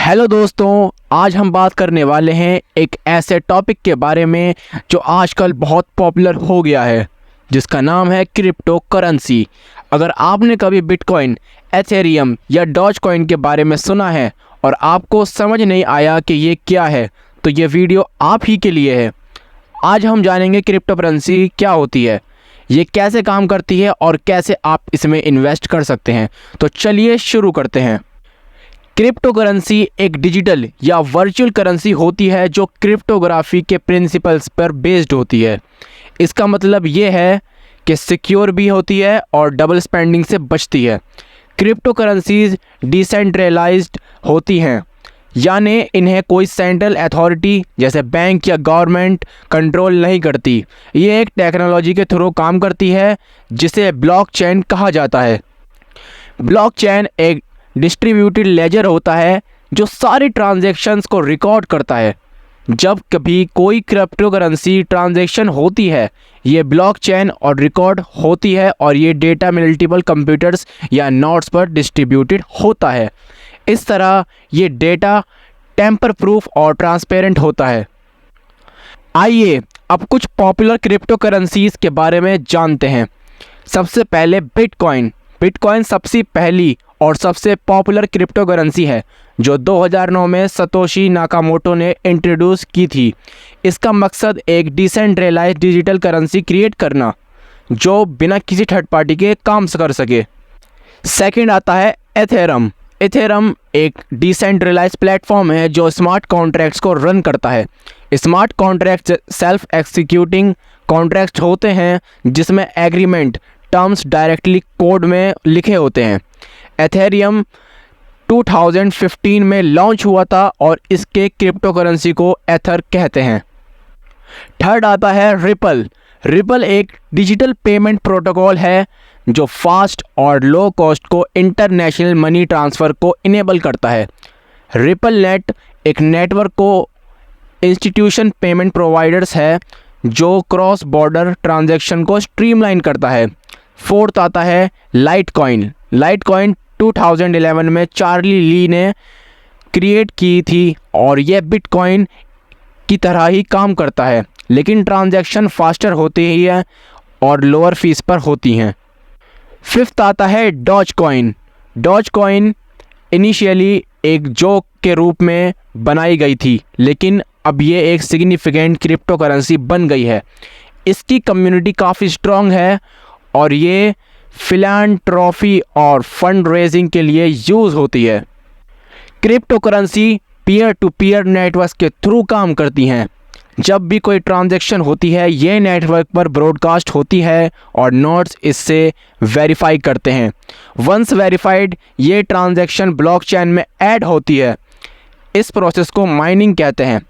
Hello दोस्तों, आज हम बात करने वाले हैं एक ऐसे टॉपिक के बारे में जो आजकल बहुत पॉपुलर हो गया है, जिसका नाम है क्रिप्टो करेंसी। अगर आपने कभी बिटकॉइन, एथेरियम या डॉज कॉइन के बारे में सुना है और आपको समझ नहीं आया कि ये क्या है, तो ये वीडियो आप ही के लिए है। आज हम जानेंगे क्रिप्टो करेंसी क्या होती है, ये कैसे काम करती है और कैसे आप इसमें इन्वेस्ट कर सकते हैं। तो चलिए शुरू करते हैं। क्रिप्टो करेंसी एक डिजिटल या वर्चुअल करेंसी होती है जो क्रिप्टोग्राफी के प्रिंसिपल्स पर बेस्ड होती है। इसका मतलब ये है कि सिक्योर भी होती है और डबल स्पेंडिंग से बचती है। क्रिप्टो करेंसीज डिसेंट्रलाइज्ड होती हैं, यानी इन्हें कोई सेंट्रल अथॉरिटी जैसे बैंक या गवर्नमेंट कंट्रोल नहीं करती। ये एक टेक्नोलॉजी के थ्रू काम करती है जिसे ब्लॉकचेन कहा जाता है। ब्लॉकचेन एक डिस्ट्रीब्यूटेड लेजर होता है जो सारी ट्रांजैक्शंस को रिकॉर्ड करता है। जब कभी कोई क्रिप्टो करेंसी ट्रांजैक्शन होती है, ये ब्लॉकचेन और रिकॉर्ड होती है और ये डेटा मल्टीपल कंप्यूटर्स या नोड्स पर डिस्ट्रीब्यूटेड होता है। इस तरह ये डेटा टेम्पर प्रूफ और ट्रांसपेरेंट होता है। आइए अब कुछ पॉपुलर क्रिप्टो करेंसीज के बारे में जानते हैं। सबसे पहले बिटकॉइन। बिटकॉइन सबसे पहली और सबसे पॉपुलर क्रिप्टो करेंसी है जो 2009 में सतोशी नाकामोटो ने इंट्रोड्यूस की थी। इसका मकसद एक डिसेंट्रलाइज्ड डिजिटल करेंसी क्रिएट करना जो बिना किसी थर्ड पार्टी के काम कर सके। सेकंड आता है एथेरियम। एथेरियम एक डिसेंट्रलाइज्ड प्लेटफॉर्म है जो स्मार्ट कॉन्ट्रैक्ट्स को रन करता है। Smart contracts self executing contracts होते हैं जिसमें एग्रीमेंट टर्म्स डायरेक्टली कोड में लिखे होते हैं। एथेरियम 2015 में लॉन्च हुआ था और इसके क्रिप्टो करेंसी को एथर कहते हैं। थर्ड आता है रिपल। रिपल एक डिजिटल पेमेंट प्रोटोकॉल है जो फास्ट और लो कॉस्ट को इंटरनेशनल मनी ट्रांसफ़र को इनेबल करता है। रिपल नेट एक नेटवर्क को इंस्टीट्यूशन पेमेंट प्रोवाइडर्स है जो क्रॉस बॉर्डर ट्रांजैक्शन को स्ट्रीमलाइन करता है। फोर्थ आता है लाइटकॉइन। लाइटकॉइन 2011 में चार्ली ली ने क्रिएट की थी और यह बिटकॉइन की तरह ही काम करता है, लेकिन ट्रांजैक्शन फास्टर होती है और लोअर फीस पर होती हैं। फिफ्थ आता है Dogecoin. Dogecoin initially एक जोक के रूप में बनाई गई थी, लेकिन अब ये एक सिग्निफिकेंट क्रिप्टो करेंसी बन गई है। इसकी कम्युनिटी काफ़ी स्ट्रॉन्ग है और ये फिलैंथ्रोपी और फंड रेजिंग के लिए यूज़ होती है। Cryptocurrency peer to peer network के थ्रू काम करती हैं। जब भी कोई ट्रांजैक्शन होती है ये नेटवर्क पर ब्रॉडकास्ट होती है और नोड्स इससे वेरीफाई करते हैं। वंस वेरीफाइड ये ट्रांजैक्शन ब्लॉकचेन में ऐड होती है। इस प्रोसेस को माइनिंग कहते हैं।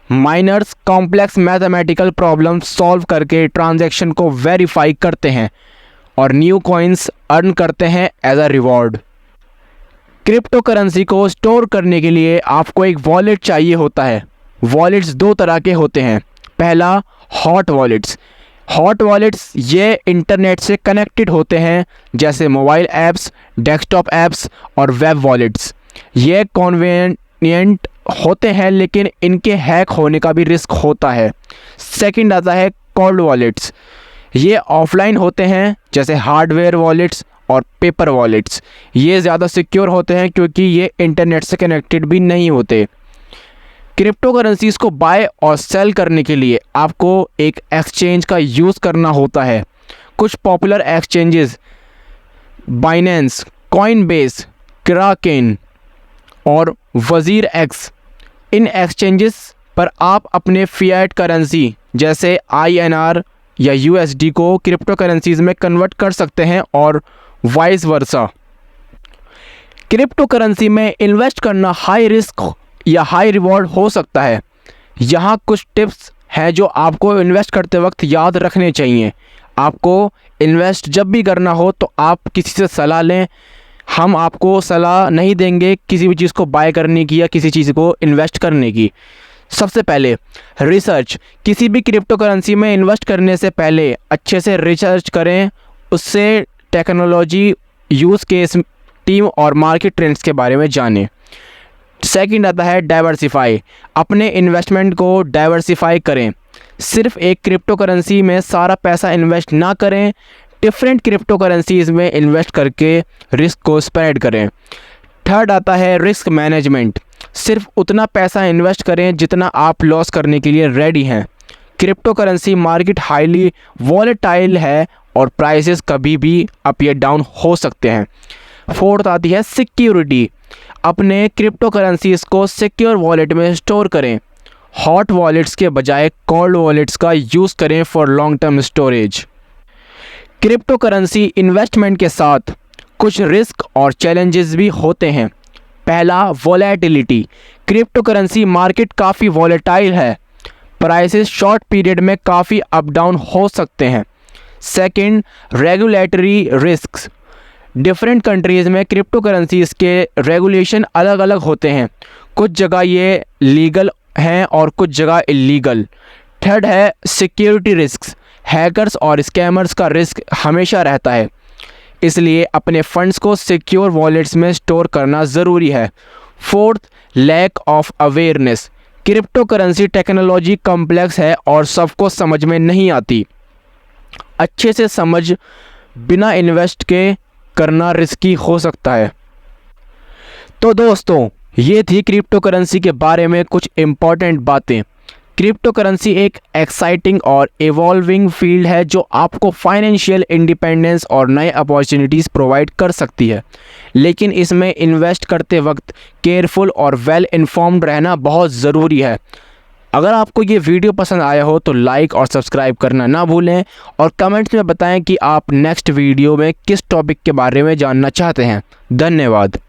Miners complex mathematical problem solve करके ट्रांजैक्शन को वेरीफाई करते हैं और न्यू कॉइन्स अर्न करते हैं as a reward. Cryptocurrency को स्टोर करने के लिए आपको एक वॉलेट चाहिए होता है। वॉलेट्स दो तरह के होते हैं। पहला हॉट वॉलेट्स। हॉट वॉलेट्स ये इंटरनेट से कनेक्टेड होते हैं जैसे मोबाइल ऐप्स, डेस्कटॉप ऐप्स और वेब वॉलेट्स। ये कन्वीनियंट होते हैं लेकिन इनके हैक होने का भी रिस्क होता है। सेकंड आता है कोल्ड वॉलेट्स। ये ऑफलाइन होते हैं जैसे हार्डवेयर वॉलेट्स और पेपर वॉलेट्स। ये ज़्यादा सिक्योर होते हैं क्योंकि ये इंटरनेट से कनेक्टेड भी नहीं होते। क्रिप्टो करेंसीज़ को बाय और सेल करने के लिए आपको एक एक्सचेंज का यूज़ करना होता है। कुछ popular exchanges Binance, Coinbase, Kraken और वजीर एक्स। इन एक्सचेंजेस पर आप अपने फिएट करेंसी जैसे INR या USD को क्रिप्टो करेंसीज में कन्वर्ट कर सकते हैं और वाइस वर्सा। क्रिप्टो करेंसी में इन्वेस्ट करना हाई रिस्क या हाई रिवॉर्ड हो सकता है। यहाँ कुछ टिप्स हैं जो आपको इन्वेस्ट करते वक्त याद रखने चाहिए। आपको इन्वेस्ट जब भी करना हो तो आप किसी से सलाह लें। हम आपको सलाह नहीं देंगे किसी भी चीज़ को बाय करने की या किसी चीज़ को इन्वेस्ट करने की। सबसे पहले रिसर्च। किसी भी क्रिप्टो करेंसी में इन्वेस्ट करने से पहले अच्छे से रिसर्च करें, उससे टेक्नोलॉजी, यूज़ केस, टीम और मार्केट ट्रेंड्स के बारे में जानें। सेकंड आता है डाइवर्सिफाई, अपने इन्वेस्टमेंट को डाइवर्सिफाई करें, सिर्फ एक क्रिप्टो करेंसी में सारा पैसा इन्वेस्ट ना करें, डिफरेंट क्रिप्टो करेंसीज में इन्वेस्ट करके रिस्क को स्प्रेड करें। थर्ड आता है रिस्क मैनेजमेंट, सिर्फ उतना पैसा इन्वेस्ट करें जितना आप लॉस करने के लिए रेडी हैं। Crypto currency market highly volatile है और प्राइसेस कभी भी अप या डाउन हो सकते हैं। फोर्थ आती है सिक्योरिटी, अपने क्रिप्टो करेंसीज को सिक्योर वॉलेट में स्टोर करें, हॉट वॉलेट्स के बजाय कोल्ड वॉलेट्स का यूज़ करें for long term storage. Crypto currency investment के साथ कुछ रिस्क और चैलेंजेस भी होते हैं। पहला, वॉलेटिलिटी, क्रिप्टो करेंसी मार्केट काफ़ी वॉलेटाइल है, प्राइसेस शॉर्ट पीरियड में काफ़ी अप डाउन हो सकते हैं। Second, regulatory risks, different countries में क्रिप्टो करेंसीज़ के रेगुलेशन अलग अलग होते हैं, कुछ जगह ये लीगल हैं और कुछ जगह इलीगल। थर्ड है सिक्योरिटी रिस्क्स, हैकर्स और स्कैमर्स का रिस्क हमेशा रहता है, इसलिए अपने फंड्स को सिक्योर वॉलेट्स में स्टोर करना ज़रूरी है। Fourth, lack of awareness, cryptocurrency technology complex है और सबको समझ में नहीं आती, अच्छे से समझ बिना इन्वेस्ट के करना रिस्की हो सकता है। तो दोस्तों, ये थी क्रिप्टो करेंसी के बारे में कुछ इम्पॉर्टेंट बातें। क्रिप्टो करेंसी एक एक्साइटिंग और इवॉल्विंग फील्ड है जो आपको फाइनेंशियल इंडिपेंडेंस और नए अपॉर्चुनिटीज़ प्रोवाइड कर सकती है, लेकिन इसमें इन्वेस्ट करते वक्त केयरफुल और वेल इन्फॉर्म्ड रहना बहुत ज़रूरी है। अगर आपको ये वीडियो पसंद आया हो तो लाइक और सब्सक्राइब करना ना भूलें और कमेंट्स में बताएं कि आप नेक्स्ट वीडियो में किस टॉपिक के बारे में जानना चाहते हैं। धन्यवाद।